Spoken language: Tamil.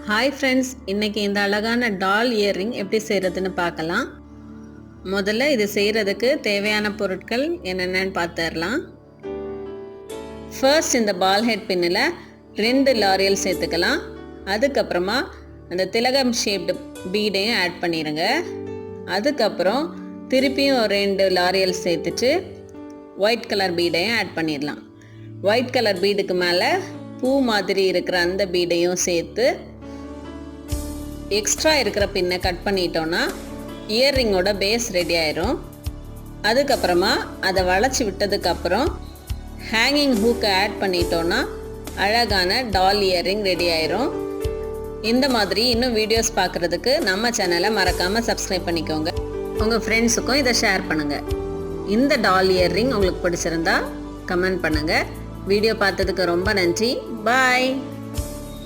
ஹாய் ஃப்ரெண்ட்ஸ், இன்றைக்கி இந்த அழகான டால் இயர்ரிங் எப்படி செய்கிறதுன்னு பார்க்கலாம். முதல்ல இது செய்கிறதுக்கு தேவையான பொருட்கள் என்னென்னு பார்த்துடலாம். ஃபர்ஸ்ட் இந்த பால் ஹெட் பின்னில் 2 லாரியல் சேர்த்துக்கலாம். அதுக்கப்புறமா அந்த திலகம் ஷேப்டு பீடையும் ஆட் பண்ணிடுங்க. அதுக்கப்புறம் திருப்பியும் 2 லாரியல் சேர்த்துட்டு ஒயிட் கலர் பீடையும் ஆட் பண்ணிடலாம். ஒயிட் கலர் பீடுக்கு மேலே பூ மாதிரி இருக்கிற அந்த பீடையும் சேர்த்து எக்ஸ்ட்ரா இருக்கிற பின்னை கட் பண்ணிட்டோன்னா இயர்ரிங்கோட பேஸ் ரெடி ஆயிரும். அதுக்கப்புறமா அதை வளைச்சி விட்டதுக்கப்புறம் ஹேங்கிங் ஹூக்கை ஆட் பண்ணிட்டோன்னா அழகான டால் இயர்ரிங் ரெடி ஆயிரும். இந்த மாதிரி இன்னும் வீடியோஸ் பார்க்குறதுக்கு நம்ம சேனலை மறக்காமல் சப்ஸ்கிரைப் பண்ணிக்கோங்க. உங்கள் ஃப்ரெண்ட்ஸுக்கும் இதை ஷேர் பண்ணுங்கள். இந்த டால் இயர்ரிங் உங்களுக்கு பிடிச்சிருந்தா கமெண்ட் பண்ணுங்கள். வீடியோ பார்த்ததுக்கு ரொம்ப நன்றி. பாய்.